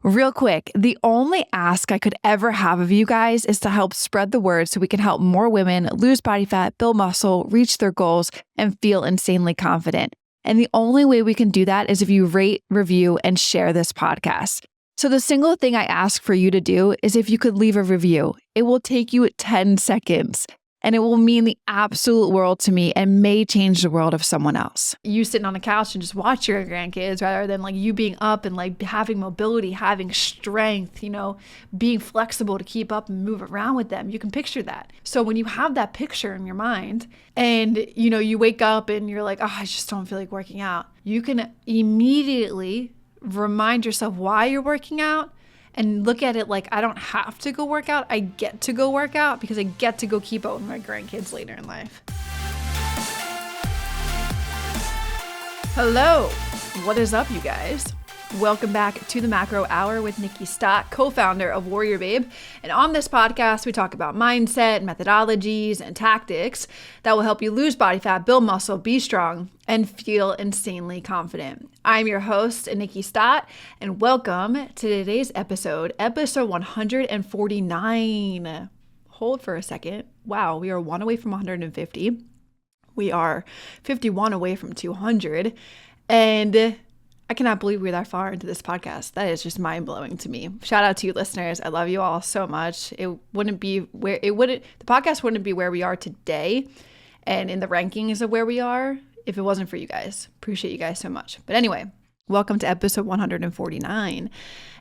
Real quick, the only ask I could ever have of you guys is to help spread the word so we can help more women lose body fat, build muscle, reach their goals, and feel insanely confident. And the only way we can do that is if you rate, review, and share this podcast. So the single thing I ask for you to do is if you could leave a review. It will take you 10 seconds. And it will mean the absolute world to me and may change the world of someone else. You sitting on a couch and just watch your grandkids rather than like you being up and like having mobility, having strength, being flexible to keep up and move around with them. You can picture that. So when you have that picture in your mind and, you wake up and you're like, oh, I just don't feel like working out. You can immediately remind yourself why you're working out. And look at it like I don't have to go work out. I get to go work out because I get to go keep up with my grandkids later in life. Hello, what is up, you guys? Welcome back to the Macro Hour with Nikki Stott, co-founder of WarriorBabe. And on this podcast, we talk about mindset, methodologies, and tactics that will help you lose body fat, build muscle, be strong, and feel insanely confident. I'm your host, Nikki Stott, and welcome to today's episode 149. Hold for a second. Wow, we are one away from 150. We are 51 away from 200. And I cannot believe we're that far into this podcast. That is just mind-blowing to me. Shout out to you listeners. I love you all so much. The podcast wouldn't be where we are today and in the rankings of where we are if it wasn't for you guys. Appreciate you guys so much. But anyway, welcome to episode 149.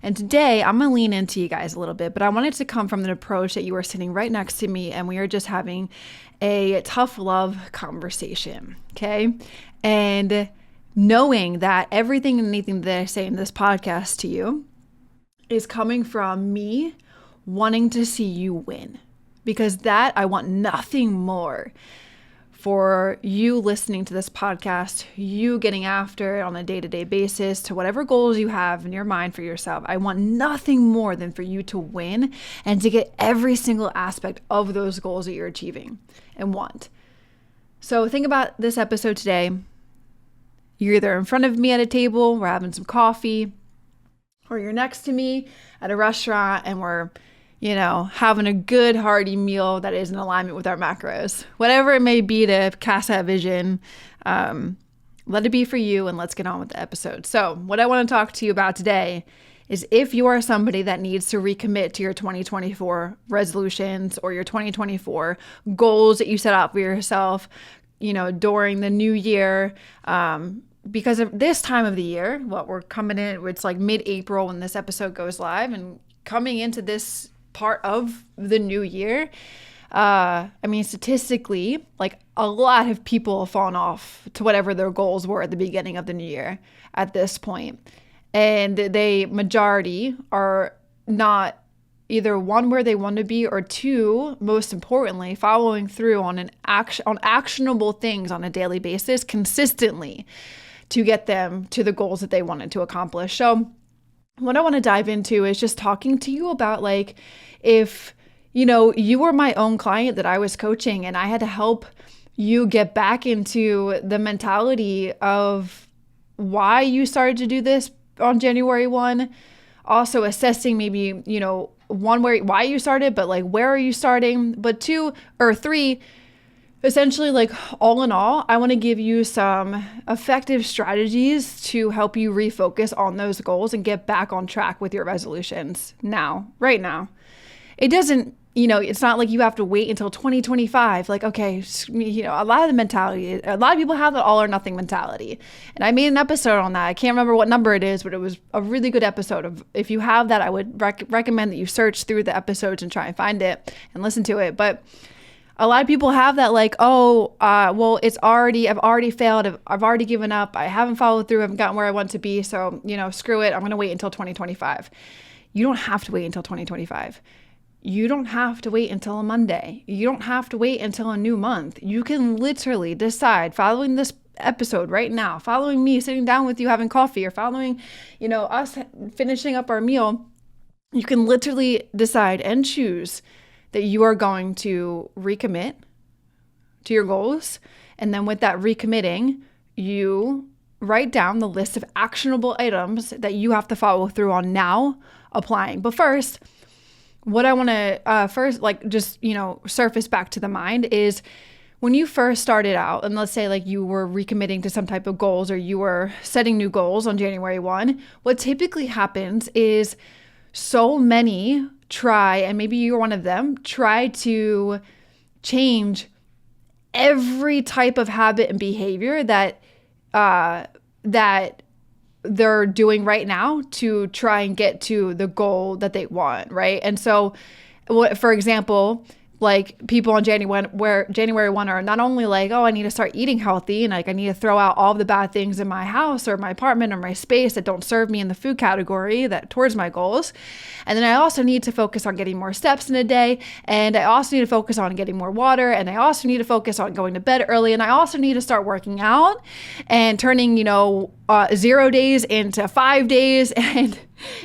And today I'm going to lean into you guys a little bit, but I wanted to come from an approach that you are sitting right next to me and we are just having a tough love conversation. Okay. And knowing that everything and anything that I say in this podcast to you is coming from me wanting to see you win. Because that, I want nothing more for you listening to this podcast, you getting after it on a day-to-day basis to whatever goals you have in your mind for yourself. I want nothing more than for you to win and to get every single aspect of those goals that you're achieving and want. So think about this episode today. You're either in front of me at a table, we're having some coffee, or you're next to me at a restaurant and we're, having a good hearty meal that is in alignment with our macros. Whatever it may be to cast that vision, let it be for you and let's get on with the episode. So what I want to talk to you about today is if you are somebody that needs to recommit to your 2024 resolutions or your 2024 goals that you set out for yourself, during the new year, because of this time of the year, we're coming in, it's like mid-April when this episode goes live and coming into this part of the new year. Statistically, like a lot of people have fallen off to whatever their goals were at the beginning of the new year at this point. And they majority are not either one, where they want to be, or two, most importantly, following through on actionable things on a daily basis consistently to get them to the goals that they wanted to accomplish. So what I want to dive into is just talking to you about like, if, you were my own client that I was coaching and I had to help you get back into the mentality of why you started to do this on January 1, also assessing maybe, one, why you started, but like, where are you starting? But two or three, essentially, like all in all, I want to give you some effective strategies to help you refocus on those goals and get back on track with your resolutions right now. It doesn't, it's not like you have to wait until 2025. Like, okay, a lot of people have that all or nothing mentality. And I made an episode on that. I can't remember what number it is, but it was a really good episode. If you have that, I would recommend that you search through the episodes and try and find it and listen to it. But a lot of people have that like, I've already failed. I've already given up. I haven't followed through. I haven't gotten where I want to be. So, screw it. I'm going to wait until 2025. You don't have to wait until 2025. You don't have to wait until a Monday. You don't have to wait until a new month. You can literally decide, following this episode right now, following me sitting down with you having coffee, or following, us finishing up our meal, you can literally decide and choose that you are going to recommit to your goals. And then with that recommitting, you write down the list of actionable items that you have to follow through on now applying. But first, what I want to surface back to the mind is when you first started out, and let's say like you were recommitting to some type of goals or you were setting new goals on January 1, what typically happens is so many try, and maybe you're one of them, try to change every type of habit and behavior that they're doing right now to try and get to the goal that they want, right? And so, for example, like people on January 1 are not only like, oh, I need to start eating healthy and like I need to throw out all the bad things in my house or my apartment or my space that don't serve me in the food category that towards my goals. And then I also need to focus on getting more steps in a day. And I also need to focus on getting more water. And I also need to focus on going to bed early. And I also need to start working out and turning, 0 days into 5 days. And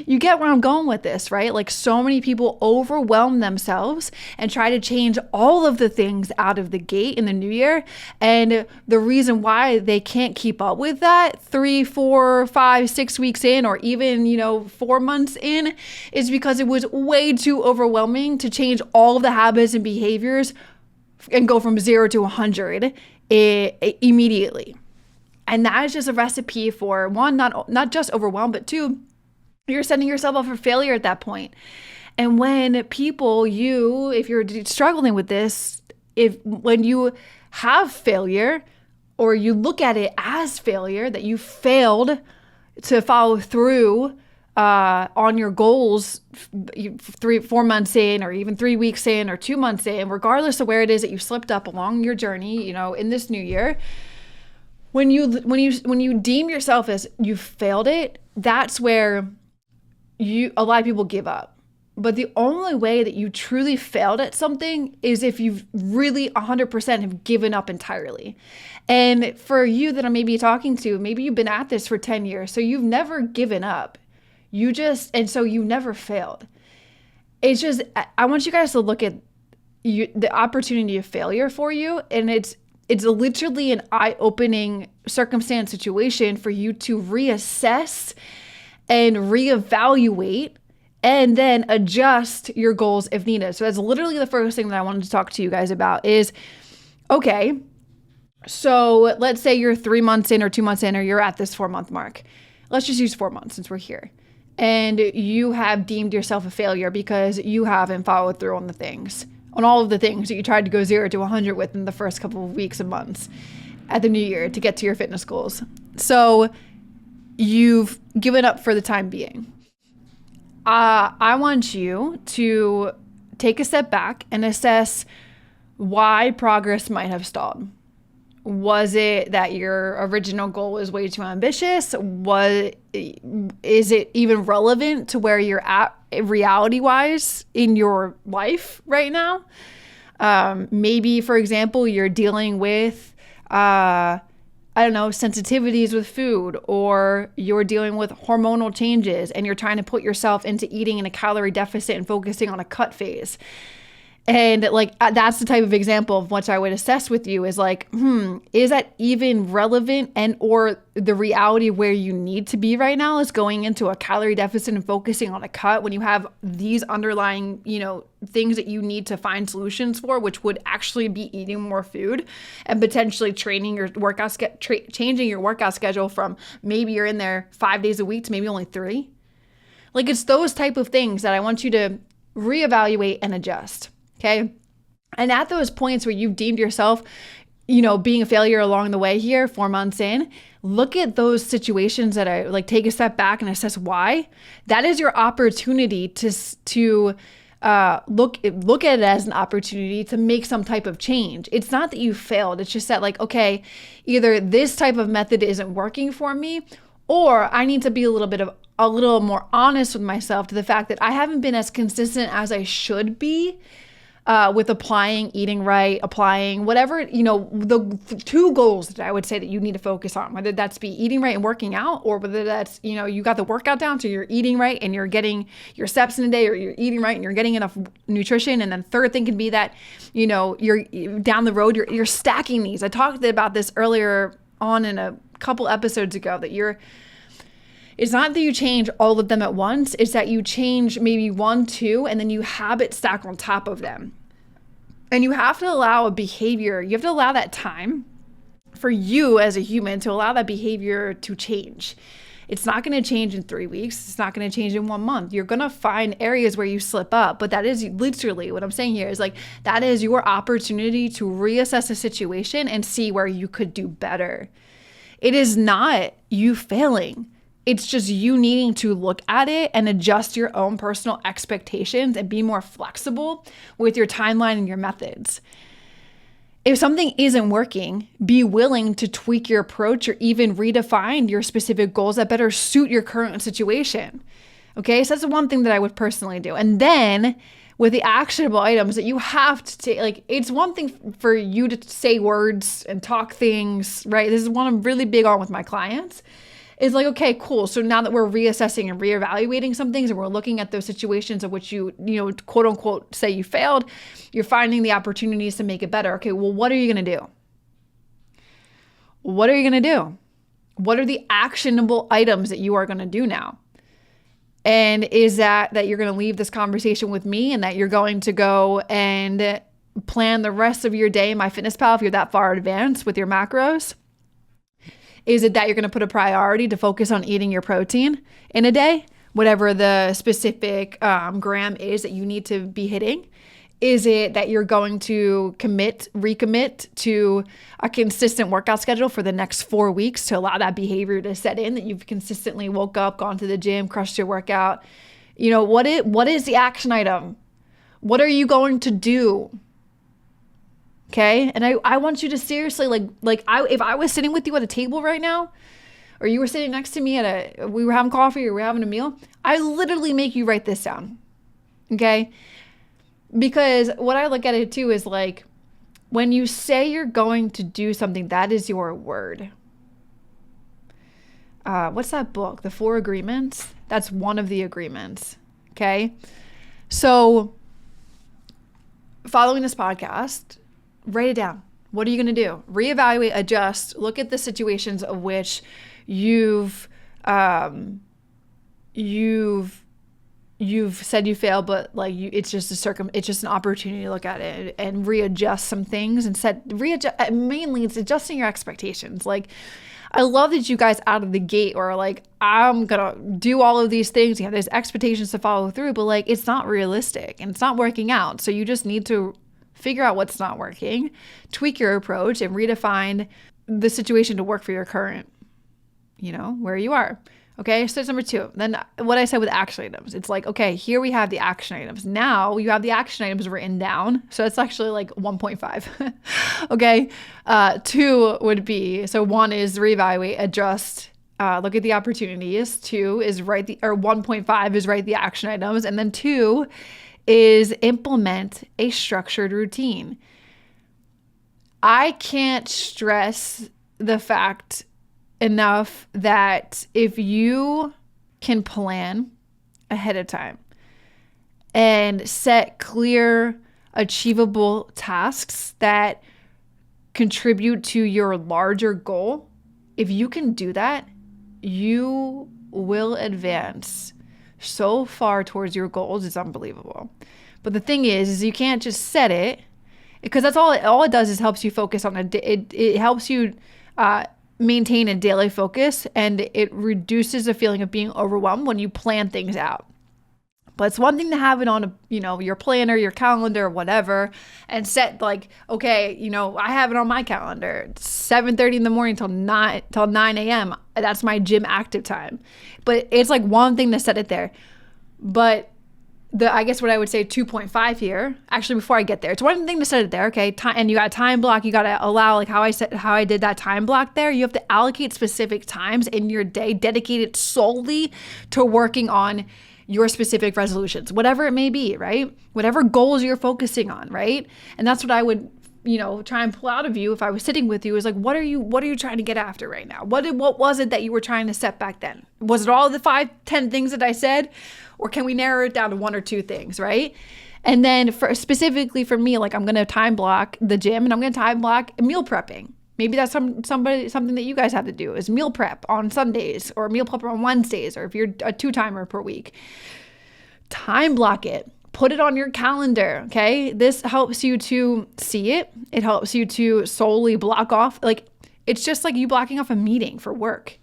you get where I'm going with this, right? Like so many people overwhelm themselves and try to change all of the things out of the gate in the new year. And the reason why they can't keep up with that 3, 4, 5, 6 weeks in, or even, 4 months in, is because it was way too overwhelming to change all of the habits and behaviors and go from 0 to 100 immediately. And that is just a recipe for one, not just overwhelm, but two, you're setting yourself up for failure at that point. And when people, if you're struggling with this, when you have failure or you look at it as failure, that you failed to follow through on your goals 4 months in, or even 3 weeks in, or 2 months in, regardless of where it is that you slipped up along your journey, in this new year, when you deem yourself as you failed it, that's where a lot of people give up. But the only way that you truly failed at something is if you've really 100% have given up entirely. And for you that I may be talking to, maybe you've been at this for 10 years, so you've never given up. And so you never failed. It's just, I want you guys to look at the opportunity of failure for you. And it's literally an eye-opening circumstance situation for you to reassess and reevaluate and then adjust your goals if needed. So that's literally the first thing that I wanted to talk to you guys about is, okay, so let's say you're 3 months in or 2 months in, or you're at this 4-month mark. Let's just use 4 months since we're here. And you have deemed yourself a failure because you haven't followed through on all of the things that you tried to go 0 to 100 with in the first couple of weeks and months at the new year to get to your fitness goals. So you've given up for the time being. I want you to take a step back and assess why progress might have stalled. Was it that your original goal was way too ambitious? Is it even relevant to where you're at reality-wise in your life right now? Maybe, for example, you're dealing with, sensitivities with food, or you're dealing with hormonal changes and you're trying to put yourself into eating in a calorie deficit and focusing on a cut phase. And that's the type of example of what I would assess with you is is that even relevant, and or the reality where you need to be right now is going into a calorie deficit and focusing on a cut when you have these underlying, things that you need to find solutions for, which would actually be eating more food and potentially changing your workout schedule from maybe you're in there 5 days a week to maybe only 3. It's those type of things that I want you to reevaluate and adjust. Okay. And at those points where you've deemed yourself, being a failure along the way here, 4 months in, look at those situations that I take a step back and assess why. That is your opportunity to look at it as an opportunity to make some type of change. It's not that you failed. It's just that okay, either this type of method isn't working for me, or I need to be a little more honest with myself to the fact that I haven't been as consistent as I should be with eating right, applying whatever, the 2 goals that I would say that you need to focus on, whether that's be eating right and working out, or whether that's, you got the workout down, so you're eating right and you're getting your steps in a day, or you're eating right and you're getting enough nutrition. And then third thing can be that, you're down the road, you're stacking these. I talked about this earlier on in a couple episodes ago, that it's not that you change all of them at once. It's that you change maybe 1, 2, and then you habit stack on top of them. And you have to allow a behavior, you have to allow that time for you as a human to allow that behavior to change. It's not going to change in 3 weeks. It's not going to change in 1 month. You're going to find areas where you slip up, but that is literally what I'm saying here is like, that is your opportunity to reassess a situation and see where you could do better. It is not you failing. It's just you needing to look at it and adjust your own personal expectations and be more flexible with your timeline and your methods. If something isn't working, be willing to tweak your approach or even redefine your specific goals that better suit your current situation. Okay, so that's the one thing that I would personally do. And then with the actionable items that you have to take, like, it's one thing for you to say words and talk things, right? This is one I'm really big on with my clients. It's like, okay, cool. So now that we're reassessing and reevaluating some things and we're looking at those situations of which you quote unquote say you failed, you're finding the opportunities to make it better. Okay, well, what are you going to do? What are you going to do? What are the actionable items that you are going to do now? And is that you're going to leave this conversation with me and that you're going to go and plan the rest of your day in MyFitnessPal if you're that far advanced with your macros? Is it that you're going to put a priority to focus on eating your protein in a day, whatever the specific gram is that you need to be hitting? Is it that you're going to recommit to a consistent workout schedule for the next 4 weeks to allow that behavior to set in, that you've consistently woke up, gone to the gym, crushed your workout? What is the action item? What are you going to do? Okay. And I want you to seriously, if I was sitting with you at a table right now, or you were sitting next to me we were having coffee or we were having a meal, I literally make you write this down. Okay. Because what I look at it too is like, when you say you're going to do something, that is your word. What's that book? The 4 Agreements? That's one of the agreements. Okay. So following this podcast, write it down. What are you going to do? Reevaluate, adjust, look at the situations of which you've said you failed, but like it's just an opportunity to look at it and readjust some things and mainly it's adjusting your expectations. Like, I love that you guys out of the gate are like, I'm going to do all of these things. You have these expectations to follow through, but like, it's not realistic and it's not working out. So you just need to figure out what's not working, tweak your approach, and redefine the situation to work for your current, where you are. Okay, so that's number 2. Then what I said with action items, it's like, okay, here we have the action items. Now you have the action items written down. So it's actually like 1.5. Okay, 2 would be, so 1 is reevaluate, adjust, look at the opportunities. 2 is 1.5 is write the action items. And then 2 is implement a structured routine. I can't stress the fact enough that if you can plan ahead of time and set clear, achievable tasks that contribute to your larger goal, if you can do that, you will advance so far towards your goals. It's unbelievable. But the thing is you can't just set it, because that's all it does is helps you focus on it helps you maintain a daily focus, and it reduces the feeling of being overwhelmed when you plan things out. But it's one thing to have it on your planner, your calendar, whatever, and set like, okay, I have it on my calendar, 7:30 in the morning till 9 a.m. That's my gym active time. But it's like one thing to set it there. But I guess what I would say 2.5 here, actually before I get there, it's one thing to set it there, okay? And you got a time block, you got to allow, like how I did that time block there, you have to allocate specific times in your day dedicated solely to working on your specific resolutions, whatever it may be, right? Whatever goals you're focusing on, right? And that's what I would, try and pull out of you if I was sitting with you, is like, what are you trying to get after right now? What was it that you were trying to set back then? Was it all the 5-10 things that I said? Or can we narrow it down to 1 or 2 things, right? And then specifically for me, like I'm going to time block the gym and I'm going to time block meal prepping. Maybe that's something that you guys have to do is meal prep on Sundays or meal prep on Wednesdays, or if you're a 2-timer per week. Time block it. Put it on your calendar, okay? This helps you to see it. It helps you to solely block off. Like, it's just like you blocking off a meeting for work.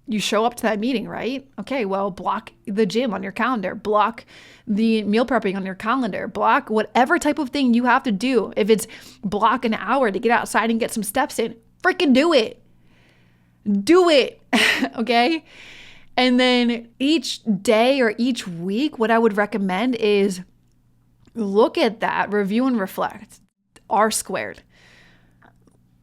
You show up to that meeting, right? Okay, well, block the gym on your calendar. Block the meal prepping on your calendar. Block whatever type of thing you have to do. If it's block an hour to get outside and get some steps in, freaking do it. Do it, okay? And then each day or each week, what I would recommend is look at that, review and reflect, R squared.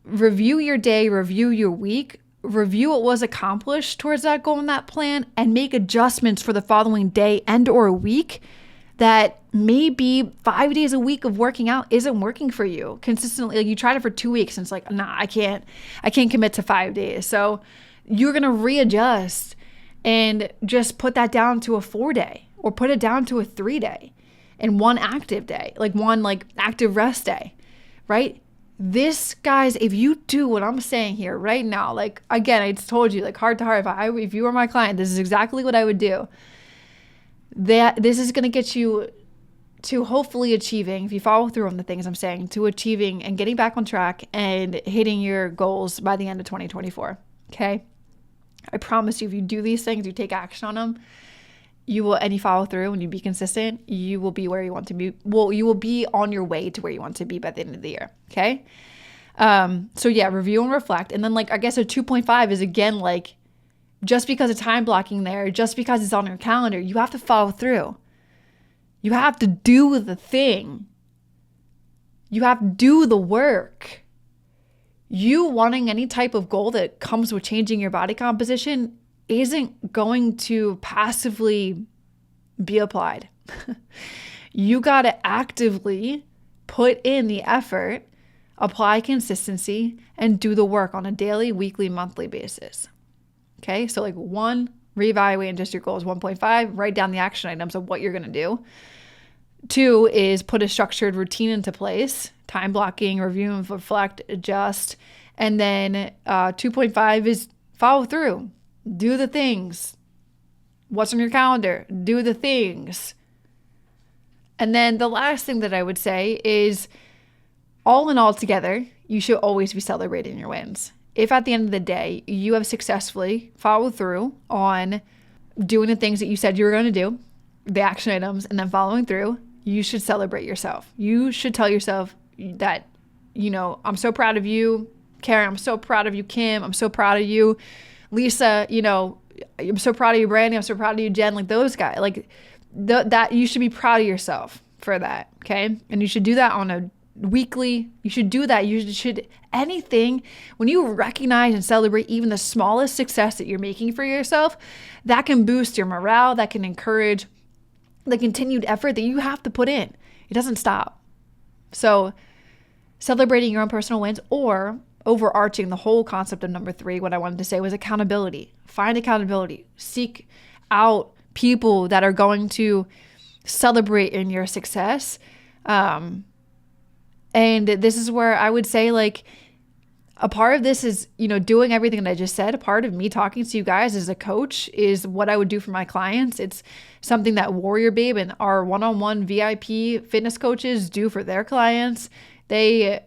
Review your day, review your week, review what was accomplished towards that goal and that plan, and make adjustments for the following day and or week that maybe 5 days a week of working out isn't working for you consistently. Like, you tried it for 2 weeks and it's like, nah, I can't commit to 5 days. So you're going to readjust and just put that down to a 4-day, or put it down to a 3-day and one active day, like one active rest day, right? This, guys, if you do what I'm saying here right now, like, again, I just told you, like, heart to heart, if you were my client, this is exactly what I would do. This is going to get you to hopefully achieving, if you follow through on the things I'm saying, to achieving and getting back on track and hitting your goals by the end of 2024. Okay. I promise you, if you do these things, you take action on them, you will, and you follow through and you be consistent, you will be where you want to be. Well, you will be on your way to where you want to be by the end of the year. Okay. So yeah, review and reflect. And then, like, I guess a 2.5 is, again, like, just because of time blocking there, just because it's on your calendar, you have to follow through. You have to do the thing. You have to do the work. You wanting any type of goal that comes with changing your body composition isn't going to passively be applied. You got to actively put in the effort, apply consistency, and do the work on a daily, weekly, monthly basis. Okay, so like 1, reevaluate and adjust your goals. 1.5, write down the action items of what you're going to do. 2 is put a structured routine into place, time blocking, review and reflect, adjust. And then 2.5 is follow through, do the things. What's on your calendar? Do the things. And then the last thing that I would say is, all in all together, you should always be celebrating your wins. If at the end of the day, you have successfully followed through on doing the things that you said you were going to do, the action items, and then following through, you should celebrate yourself. You should tell yourself that, I'm so proud of you, Karen. I'm so proud of you, Kim. I'm so proud of you, Lisa. I'm so proud of you, Brandy. I'm so proud of you, Jen. Like, those guys, like that, you should be proud of yourself for that. Okay. And you should do that on a weekly. You should do that. You should, anything, when you recognize and celebrate even the smallest success that you're making for yourself, that can boost your morale. That can encourage the continued effort that you have to put in. It doesn't stop. So celebrating your own personal wins, or overarching the whole concept of number 3, what I wanted to say was accountability. Find accountability. Seek out people that are going to celebrate in your success. And this is where I would say, like, a part of this is, doing everything that I just said. A part of me talking to you guys as a coach is what I would do for my clients. It's something that WarriorBabe and our one-on-one VIP fitness coaches do for their clients. They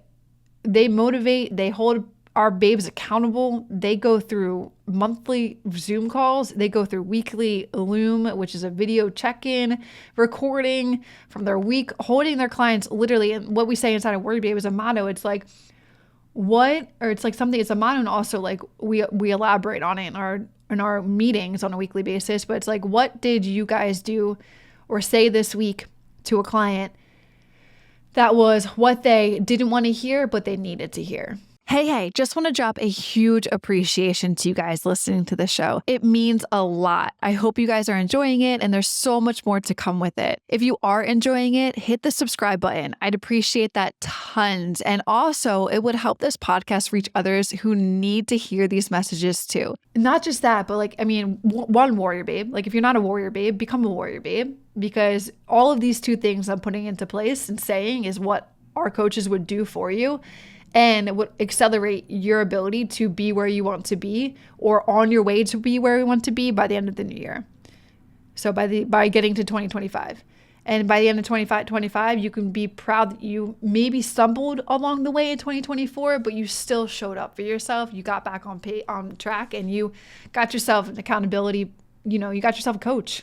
motivate, they hold our babes accountable. They go through monthly Zoom calls. They go through weekly Loom, which is a video check-in, recording from their week, holding their clients literally. And what we say inside of WarriorBabe is a motto. It's like, it's a motto, and also, like, we elaborate on it in our meetings on a weekly basis. But it's like, what did you guys do or say this week to a client that was what they didn't want to hear, but they needed to hear? Hey, just want to drop a huge appreciation to you guys listening to the show. It means a lot. I hope you guys are enjoying it, and there's so much more to come with it. If you are enjoying it, hit the subscribe button. I'd appreciate that tons. And also, it would help this podcast reach others who need to hear these messages too. Not just that, but one WarriorBabe. Like, if you're not a WarriorBabe, become a WarriorBabe, because all of these 2 things I'm putting into place and saying is what our coaches would do for you. and it would accelerate your ability to be where you want to be or on your way to be where you want to be by the end of the new year. So by getting to 2025. And by the end of 2025, you can be proud that you maybe stumbled along the way in 2024, but you still showed up for yourself. You got back on track, and you got yourself an accountability. You got yourself a coach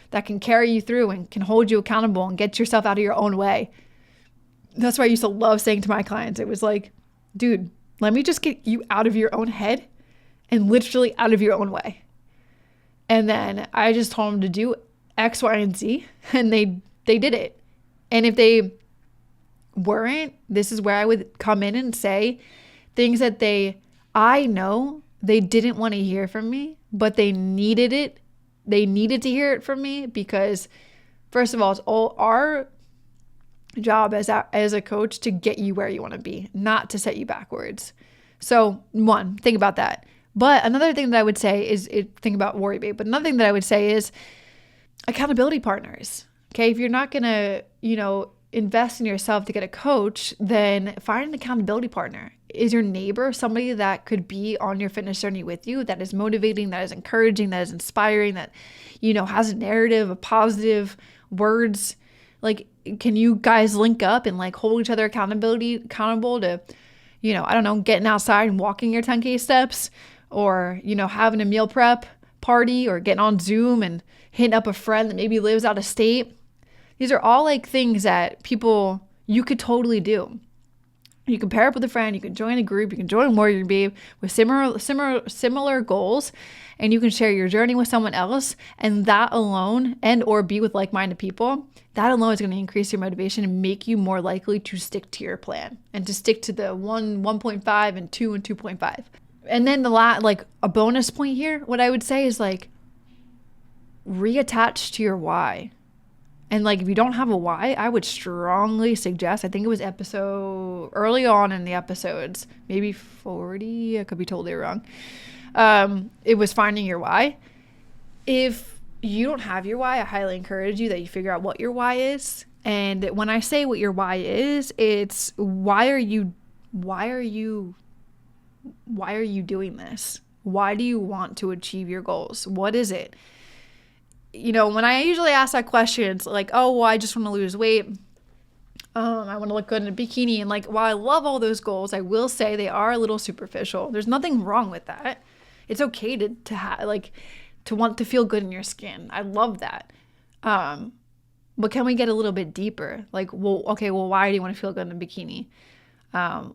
that can carry you through and can hold you accountable and get yourself out of your own way. That's why I used to love saying to my clients, it was like, dude, let me just get you out of your own head and literally out of your own way. And then I just told them to do X, Y, and Z, and they did it. And if they weren't, this is where I would come in and say things that I know they didn't want to hear from me, but they needed it. They needed to hear it from me because, first of all, it's all our job as a coach to get you where you want to be, not to set you backwards. So one, think about that. But another thing that I would say is think about WarriorBabe. But another thing that I would say is accountability partners. Okay. If you're not going to, invest in yourself to get a coach, then find an accountability partner. Is your neighbor somebody that could be on your fitness journey with you, that is motivating, that is encouraging, that is inspiring, that, has a narrative, a positive words? Like, can you guys link up and like hold each other accountable to, getting outside and walking your 10K steps, or, having a meal prep party, or getting on Zoom and hitting up a friend that maybe lives out of state? These are all like things that you could totally do. You can pair up with a friend, you can join a group, you can join WarriorBabe with similar goals, and you can share your journey with someone else. And that alone, or be with like-minded people, that alone is going to increase your motivation and make you more likely to stick to your plan and to stick to the 1.5 and 2 and 2.5. And then a bonus point here, what I would say is like reattach to your why. And like, if you don't have a why, I would strongly suggest, I think it was early on in the episodes, maybe 40, I could be totally wrong. It was finding your why. If you don't have your why, I highly encourage you that you figure out what your why is. And when I say what your why is, it's why are you doing this? Why do you want to achieve your goals? What is it? When I usually ask that question, it's like, oh, well, I just want to lose weight. I want to look good in a bikini. And like, while I love all those goals, I will say they are a little superficial. There's nothing wrong with that. It's okay to want to feel good in your skin. I love that. But can we get a little bit deeper? Like, why do you want to feel good in a bikini?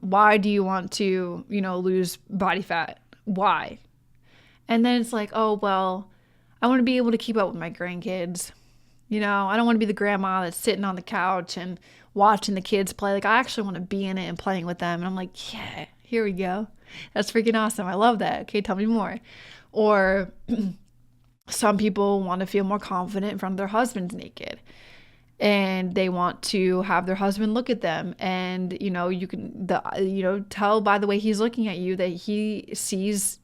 Why do you want to, lose body fat? Why? And then it's like, oh, well, I want to be able to keep up with my grandkids. I don't want to be the grandma that's sitting on the couch and watching the kids play. Like, I actually want to be in it and playing with them. And I'm like, yeah, here we go. That's freaking awesome. I love that. Okay, tell me more. Or some people want to feel more confident in front of their husbands naked. And they want to have their husband look at them, and you can tell by the way he's looking at you that he sees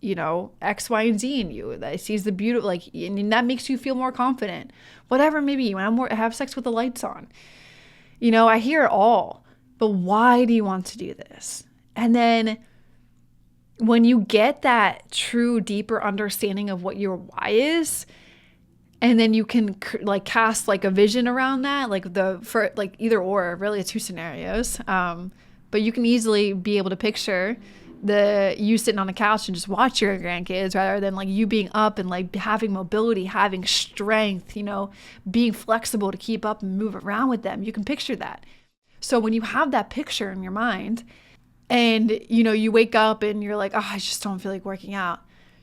X, Y, and Z in you, that he sees the beauty, and that makes you feel more confident. Whatever, maybe you want to have sex with the lights on. I hear it all, but why do you want to do this? And then when you get that true, deeper understanding of what your why is, and then you can cast a vision around that, either or, really it's two scenarios. But you can easily be able to picture you sitting on the couch and just watch your grandkids, rather than you being up and having mobility, having strength, being flexible to keep up and move around with them. You can picture that. So when you have that picture in your mind, and you wake up and you're like, oh, I just don't feel like working out,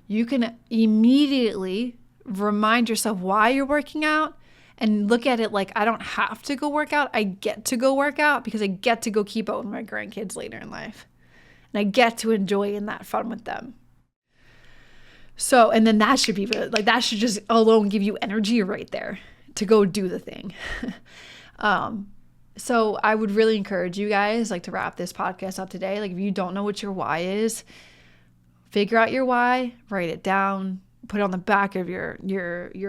you can immediately remind yourself why you're working out and look at it like, I don't have to go work out. I get to go work out because I get to go keep up with my grandkids later in life. And I get to enjoy in that fun with them. So, and then that should be that should just alone give you energy right there to go do the thing. So I would really encourage you guys to wrap this podcast up today. If you don't know what your why is, figure out your why, write it down, put it on the back of your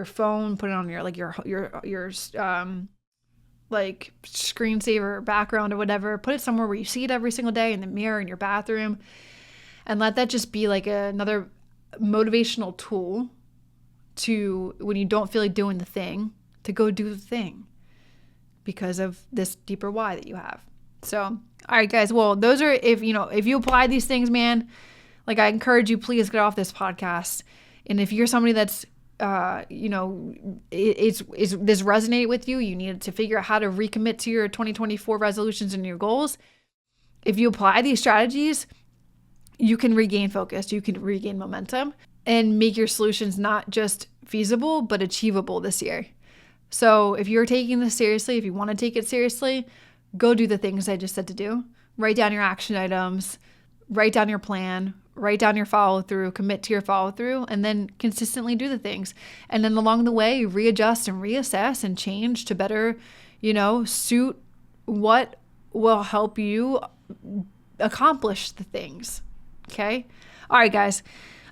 phone, put it on your like screensaver or background or whatever. Put it somewhere where you see it every single day, in the mirror, in your bathroom, and let that just be like another motivational tool to, when you don't feel like doing the thing, to go do the thing because of this deeper why that you have. So, all right, guys. Well, those are, if you apply these things, man, like, I encourage you, please get off this podcast. And if you're somebody that's, this resonate with you, you need to figure out how to recommit to your 2024 resolutions and your goals. If you apply these strategies, you can regain focus, you can regain momentum, and make your solutions not just feasible, but achievable this year. So if you're taking this seriously, if you want to take it seriously, go do the things I just said to do. Write down your action items, write down your plan, write down your follow through, commit to your follow through, and then consistently do the things. And then along the way, readjust and reassess and change to better, suit what will help you accomplish the things. Okay. All right, guys.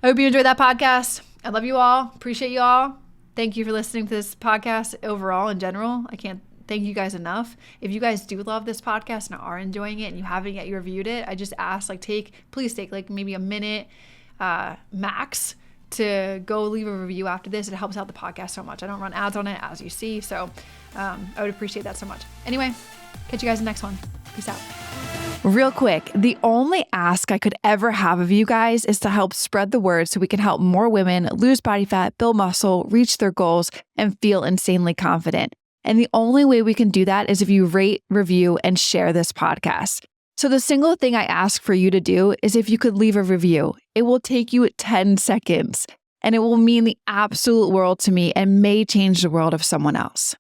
I hope you enjoyed that podcast. I love you all. Appreciate you all. Thank you for listening to this podcast overall in general. I can't thank you guys enough. If you guys do love this podcast and are enjoying it and you haven't yet reviewed it, I just ask, please take like maybe a minute max to go leave a review after this. It helps out the podcast so much. I don't run ads on it, as you see. So I would appreciate that so much. Anyway, catch you guys in the next one. Peace out. Real quick, the only ask I could ever have of you guys is to help spread the word so we can help more women lose body fat, build muscle, reach their goals, and feel insanely confident. And the only way we can do that is if you rate, review, and share this podcast. So the single thing I ask for you to do is if you could leave a review. It will take you 10 seconds, and it will mean the absolute world to me and may change the world of someone else.